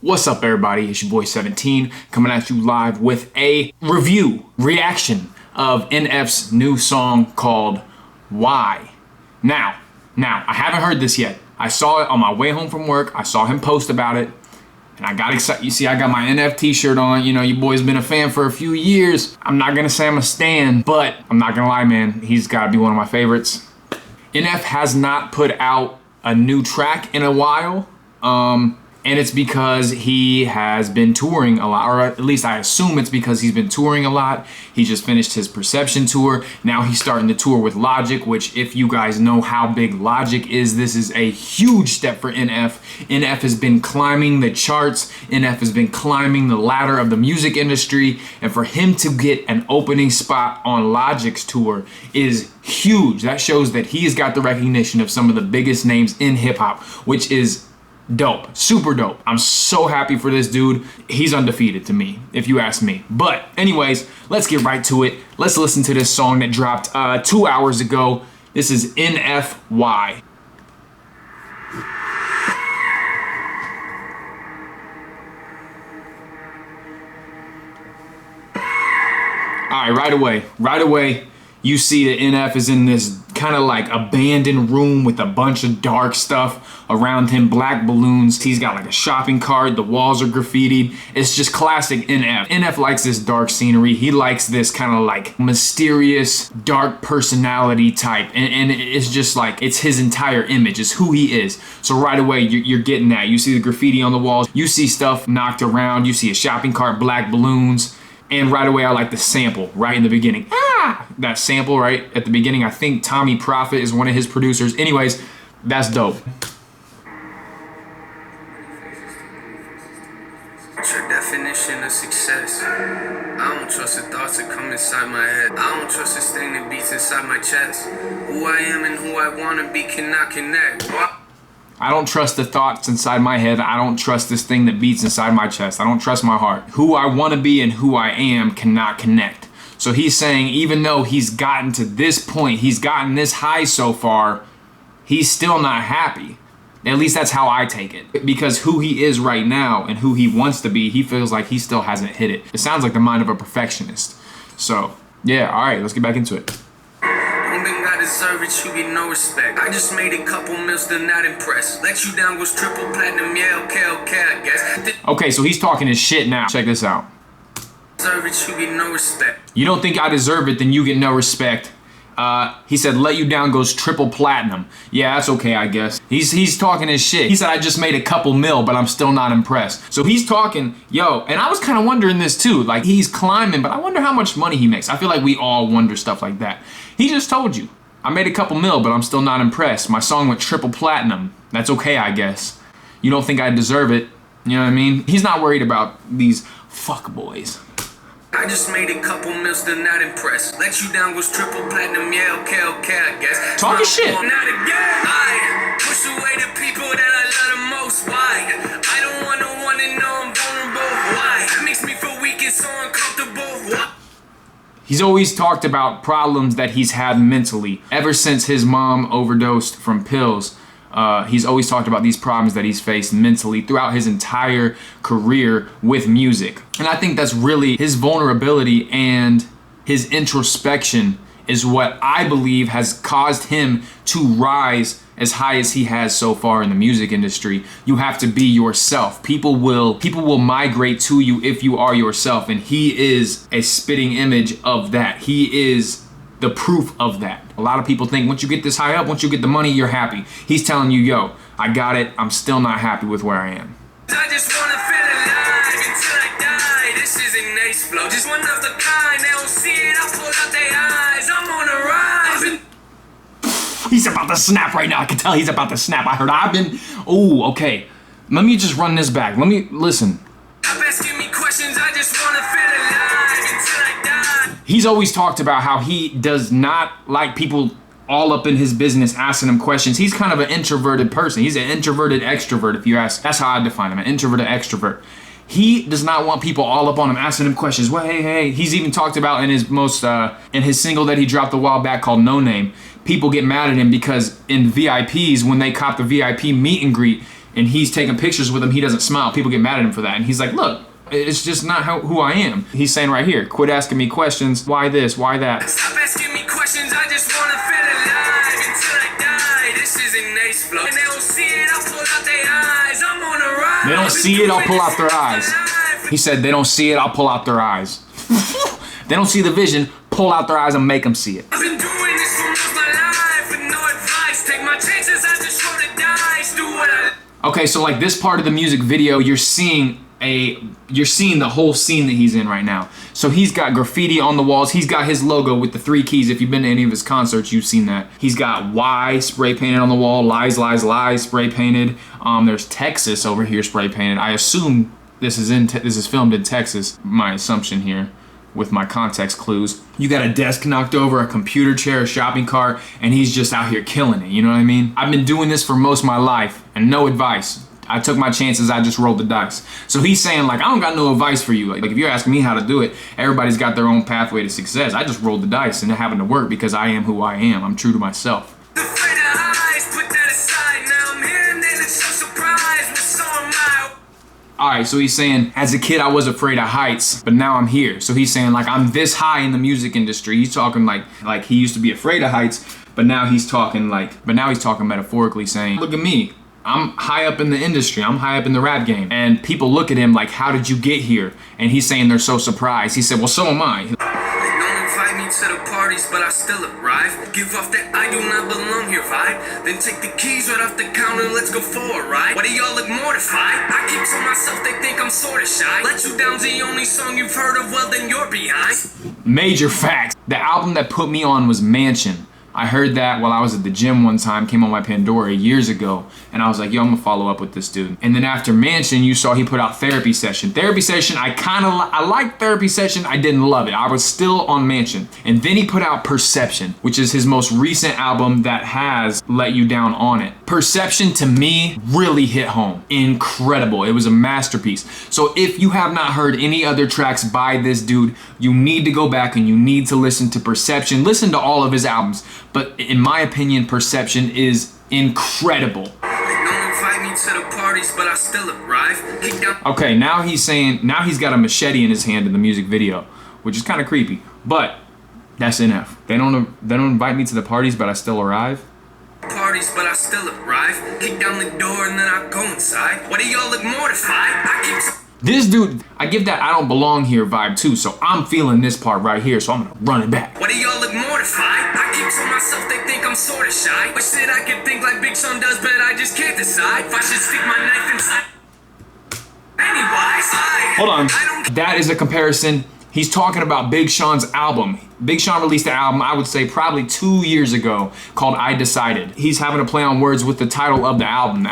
What's up, everybody? It's your boy 17 coming at you live with a reaction of NF's new song called Why. Now, I haven't heard this yet. I saw it on my way home from work. I saw him post about it and I got excited. You see, I got my NF t-shirt on. You know, your boy's been a fan for a few years. I'm not gonna say I'm a stan, but I'm not gonna lie, man. He's gotta be one of my favorites. NF has not put out a new track in a while. And it's because he has been touring a lot, or at least I assume it's because he's been touring a lot. He just finished his Perception tour. Now he's starting to tour with Logic, which if you guys know how big Logic is, this is a huge step for NF. NF has been climbing the charts. NF has been climbing the ladder of the music industry. And for him to get an opening spot on Logic's tour is huge. That shows that he's got the recognition of some of the biggest names in hip hop, which is dope, super dope. I'm so happy for this dude. He's undefeated to me, if you ask me. But anyways, let's get right to it. Let's listen to this song that dropped 2 hours ago. This is NFY. All right, right away, you see that NF is in this kind of like abandoned room with a bunch of dark stuff around him, black balloons. He's got like a shopping cart, the walls are graffitied. It's just classic NF. NF likes this dark scenery. He likes this kind of like mysterious, dark personality type. And it's just like, it's his entire image, it's who he is. So right away, you're getting that. You see the graffiti on the walls, you see stuff knocked around, you see a shopping cart, black balloons. And right away, I like the sample right in the beginning. That sample right at the beginning. I think Tommy Prophet is one of his producers. Anyways, that's dope. What's your definition of success? I don't trust the thoughts that come inside my head. I don't trust this thing that beats inside my chest. Who I am and who I want to be cannot connect. I don't trust the thoughts inside my head. I don't trust this thing that beats inside my chest. I don't trust my heart. Who I want to be and who I am cannot connect. So he's saying even though he's gotten to this point, he's gotten this high so far, he's still not happy. At least that's how I take it. Because who he is right now and who he wants to be, he feels like he still hasn't hit it. It sounds like the mind of a perfectionist. So yeah, all right, let's get back into it. I deserve it, you get no respect. I just made a couple mils, still not impressed. Let you down goes triple platinum, yeah, okay, I guess. Okay, so he's talking his shit now. Check this out. Deserve it, you get no respect. You don't think I deserve it, then you get no respect. He said, let you down goes triple platinum. Yeah, that's okay, I guess. He's talking his shit. He said, I just made a couple mil, but I'm still not impressed. So he's talking, yo, and I was kind of wondering this too. Like, he's climbing, but I wonder how much money he makes. I feel like we all wonder stuff like that. He just told you, I made a couple mil, but I'm still not impressed. My song went triple platinum. That's okay, I guess. You don't think I deserve it. You know what I mean? He's not worried about these fuck boys. I just made a couple mils, still not impressed. Let you down goes triple platinum, yeah, okay, I guess. Talk your shit. Not again. I push away the people that I love the most. Why? I don't want to know I'm vulnerable. Why? It makes me feel weak and so uncomfortable. Why? He's always talked about problems that he's had mentally. Ever since his mom overdosed from pills, he's always talked about these problems that he's faced mentally throughout his entire career with music. And I think that's really his vulnerability and his introspection is what I believe has caused him to rise as high as he has so far in the music industry. You have to be yourself. People will migrate to you if you are yourself, and he is a spitting image of that. He is the proof of that. A lot of people think once you get this high up, once you get the money, you're happy. He's telling you, yo, I got it. I'm still not happy with where I am. I just wanna feel alive until I die. This is an ace flow, just one of the kind. They don't see it, I pull out their eyes. I'm on a rise. He's about to snap right now. I can tell he's about to snap. Ooh, okay. Let me just run this back. Let me listen. Asking me questions, I just wanna feel alive until I die. He's always talked about how he does not like people all up in his business asking him questions. He's kind of an introverted person. He's an introverted extrovert, if you ask. That's how I define him, an introverted extrovert. He does not want people all up on him asking him questions. Well, hey. He's even talked about in his in his single that he dropped a while back called No Name. People get mad at him because in VIPs, when they cop the VIP meet and greet, and he's taking pictures with him, he doesn't smile. People get mad at him for that. And he's like, look, it's just not who I am. He's saying right here, quit asking me questions. Why this? Why that? Stop asking me questions. I just wanna feel alive until I die. This is an ace flow. And they don't see it, I'll pull out their eyes. I'm on a ride. They don't see it, I'll pull out their eyes. He said, they don't see it, I'll pull out their eyes. They don't see the vision, pull out their eyes and make them see it. I've been doing this for most of my life with no advice. Take my chances, I just roll the dice. Do what I... Okay, so like this part of the music video, you're seeing the whole scene that he's in right now. So he's got graffiti on the walls. He's got his logo with the 3 keys. If you've been to any of his concerts, you've seen that. He's got Y spray painted on the wall, lies, lies, lies spray painted. There's Texas over here spray painted. I assume this is filmed in Texas. My assumption here with my context clues. You got a desk knocked over, a computer chair, a shopping cart, and he's just out here killing it, you know what I mean? I've been doing this for most of my life and no advice. I took my chances, I just rolled the dice. So he's saying like, I don't got no advice for you. Like if you're asking me how to do it, everybody's got their own pathway to success. I just rolled the dice and it happened to work because I am who I am. I'm true to myself. Alright, so he's saying, as a kid I was afraid of heights, but now I'm here. So he's saying like, I'm this high in the music industry. He's talking like he used to be afraid of heights, but now he's talking metaphorically saying, look at me. I'm high up in the industry. I'm high up in the rap game. And people look at him like, how did you get here? And he's saying they're so surprised. He said, well, so am I. They don't invite me to the parties, but I still arrive. Give off that I do not belong here vibe. Then take the keys right off the counter, let's go for a ride. Why do y'all look mortified? I keep to myself, they think I'm sorta shy. Let You Down's the only song you've heard of, well then you're behind. Major facts. The album that put me on was Mansion. I heard that while I was at the gym one time, came on my Pandora years ago, and I was like, yo, I'm gonna follow up with this dude. And then after Mansion, you saw he put out Therapy Session. Therapy Session, I liked Therapy Session, I didn't love it. I was still on Mansion. And then he put out Perception, which is his most recent album that has Let You Down on it. Perception to me really hit home. Incredible, it was a masterpiece. So if you have not heard any other tracks by this dude, you need to go back and you need to listen to Perception. Listen to all of his albums. But in my opinion, Perception is incredible. Okay, now he's he's got a machete in his hand in the music video, which is kind of creepy. But that's NF. They don't invite me to the parties, but I still arrive. Parties, but I still arrive. Kick down the door and then I go inside. Why do y'all look mortified? This dude, I give that I don't belong here vibe too, so I'm feeling this part right here, so I'm gonna run it back. Why do y'all look mortified? I keep to myself, they think I'm sorta shy. Wish that I could think like Big Sean does, but I just can't decide if I should stick my knife inside. Anyways, hold on. That is a comparison. He's talking about Big Sean's album. Big Sean released an album, I would say probably 2 years ago, called I Decided. He's having a play on words with the title of the album.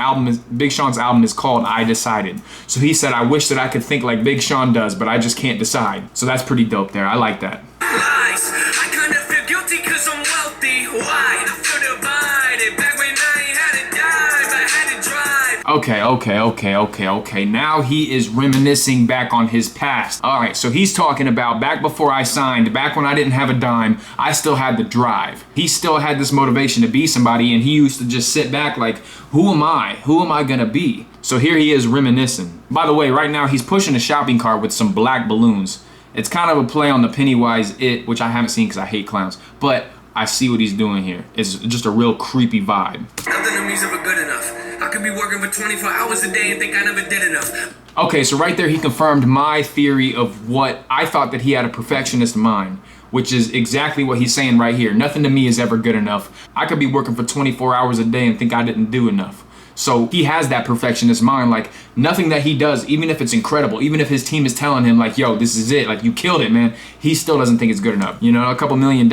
Big Sean's album is called I Decided. So he said, I wish that I could think like Big Sean does, but I just can't decide. So that's pretty dope there. I like that. Lies. I kinda feel guilty cause I'm wealthy. Why? I feel divided. Back when I ain't had to dive, I had to drive. Okay. Now he is reminiscing back on his past. All right, so he's talking about back before I signed, back when I didn't have a dime, I still had the drive. He still had this motivation to be somebody, and he used to just sit back like, who am I? Who am I gonna be? So here he is reminiscing. By the way, right now he's pushing a shopping cart with some black balloons. It's kind of a play on the Pennywise It, which I haven't seen because I hate clowns, but I see what he's doing here. It's just a real creepy vibe. Nothing to me's ever good enough. I could be working for 24 hours a day and think I never did enough. Okay, so right there he confirmed my theory of what I thought, that he had a perfectionist mind, which is exactly what he's saying right here. Nothing to me is ever good enough. I could be working for 24 hours a day and think I didn't do enough. So he has that perfectionist mind, like nothing that he does, even if it's incredible, even if his team is telling him like, yo, this is it, like you killed it, man, he still doesn't think it's good enough. You know, a couple $1 million,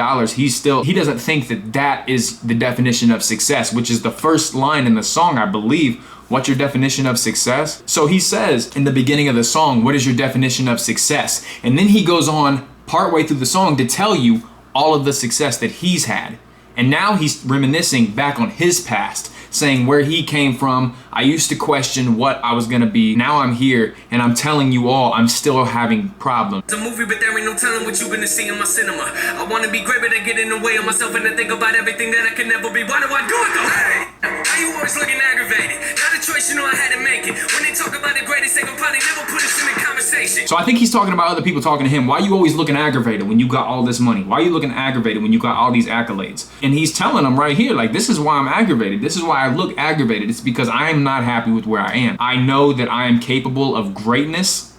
he doesn't think that that is the definition of success, which is the first line in the song, I believe. What's your definition of success? So he says in the beginning of the song, what is your definition of success? And then he goes on partway through the song to tell you all of the success that he's had. And now he's reminiscing back on his past, saying where he came from. I used to question what I was gonna be. Now I'm here, and I'm telling you all, I'm still having problems. It's a movie, but there ain't no telling what you're gonna see in my cinema. I wanna be great, but I get in the way of myself, and I think about everything that I can never be. Why do I do it though? Hey, why you always looking aggravated? Not a choice. inspirational, I had to make it. When they talk about the greatest, they gon' probably never put us in the conversation. So I think he's talking about other people talking to him. Why are you always looking aggravated when you got all this money? Why are you looking aggravated when you got all these accolades? And he's telling them right here, like, this is why I'm aggravated. This is why I look aggravated. It's because I am not happy with where I am. I know that I am capable of greatness,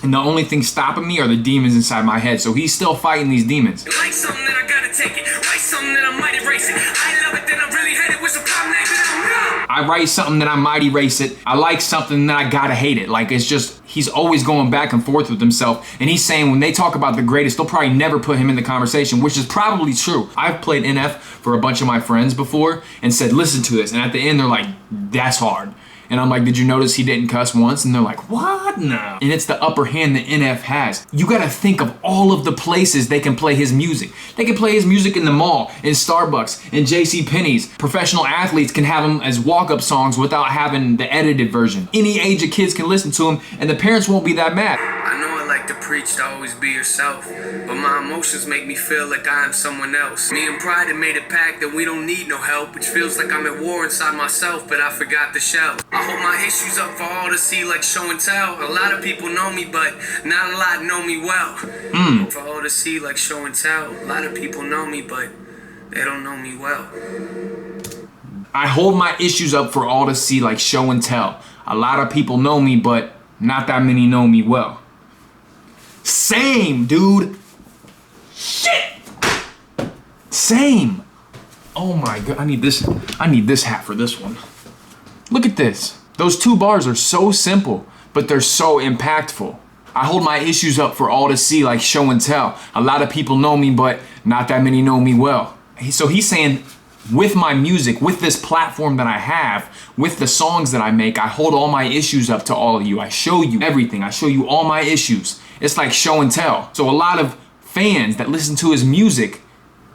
and the only thing stopping me are the demons inside my head. So he's still fighting these demons. Like something that I gotta take it. Write something that I might erase it. I love it, then I really hate it. What's the problem? I write something that I might erase it. I like something that I gotta hate it. Like, it's just, he's always going back and forth with himself. And he's saying when they talk about the greatest, they'll probably never put him in the conversation, which is probably true. I've played NF for a bunch of my friends before and said, listen to this. And at the end, they're like, that's hard. And I'm like, did you notice he didn't cuss once? And they're like, what? No. And it's the upper hand that NF has. You gotta think of all of the places they can play his music. They can play his music in the mall, in Starbucks, in JCPenney's. Professional athletes can have him as walk-up songs without having the edited version. Any age of kids can listen to him, and the parents won't be that mad. I know I like to preach to always be yourself, but my emotions make me feel like I am someone else. Me and Pride have made a pact that we don't need no help, which feels like I'm at war inside myself, but I forgot the shell. I hold my issues up for all to see like show and tell. A lot of people know me, but not a lot know me well. For all to see like show and tell. A lot of people know me, but they don't know me well. I hold my issues up for all to see like show and tell. A lot of people know me, but not that many know me well. Same, dude. Shit. Same. Oh my God, I need this hat for this one. Look at this. Those two bars are so simple, but they're so impactful. I hold my issues up for all to see like show and tell. A lot of people know me, but not that many know me well. So he's saying, with my music, with this platform that I have, with the songs that I make, I hold all my issues up to all of you. I show you everything. I show you all my issues. It's like show and tell. So a lot of fans that listen to his music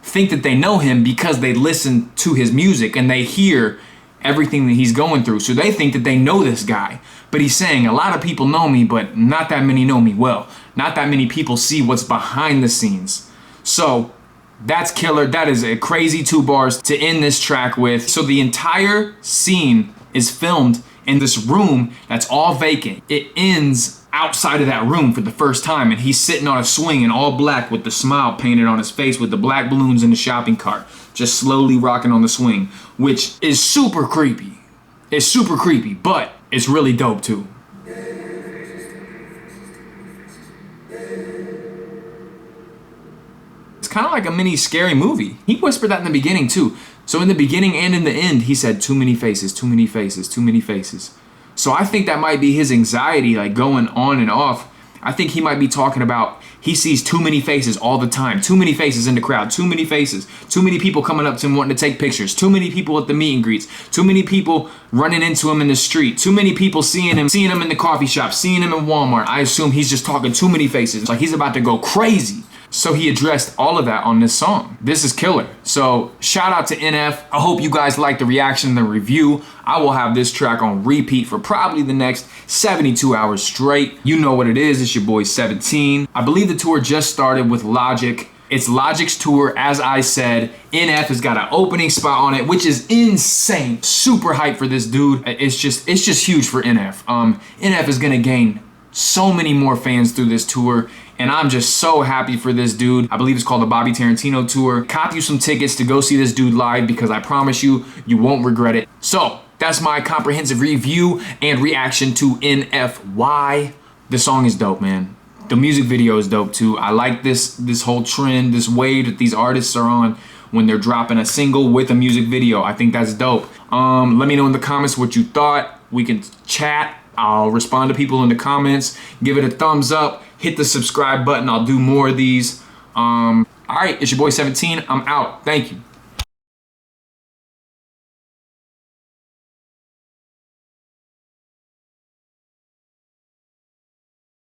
think that they know him because they listen to his music and they hear everything that he's going through. So they think that they know this guy. But he's saying a lot of people know me, but not that many know me well. Not that many people see what's behind the scenes. So that's killer. That is a crazy 2 bars to end this track with. So the entire scene is filmed in this room that's all vacant. It ends outside of that room for the first time, and he's sitting on a swing in all black with the smile painted on his face with the black balloons in the shopping cart, just slowly rocking on the swing, which is super creepy. It's super creepy, but it's really dope too. It's kind of like a mini scary movie. He whispered that in the beginning too. So in the beginning and in the end, he said, too many faces, too many faces, too many faces. So I think that might be his anxiety, like going on and off. I think he might be talking about he sees too many faces all the time. Too many faces in the crowd. Too many faces. Too many people coming up to him wanting to take pictures. Too many people at the meet and greets. Too many people running into him in the street. Too many people seeing him in the coffee shop, seeing him in Walmart. I assume he's just talking too many faces. Like he's about to go crazy. So he addressed all of that on this song. This is killer. So shout out to NF. I hope you guys liked the reaction and the review. I will have this track on repeat for probably the next 72 hours straight. You know what it is. It's your boy 17. I believe the tour just started with Logic. It's Logic's tour, as I said. NF has got an opening spot on it, which is insane. Super hyped for this dude. It's just huge for NF. NF is gonna gain so many more fans through this tour, and I'm just so happy for this dude. I believe it's called the Bobby Tarantino Tour. Cop you some tickets to go see this dude live because I promise you, you won't regret it. So that's my comprehensive review and reaction to NFY. The song is dope, man. The music video is dope too. I like this whole trend, this wave that these artists are on when they're dropping a single with a music video. I think that's dope. Let me know in the comments what you thought. We can chat. I'll respond to people in the comments. Give it a thumbs up. Hit the subscribe button. I'll do more of these. All right, it's your boy 17. I'm out. Thank you.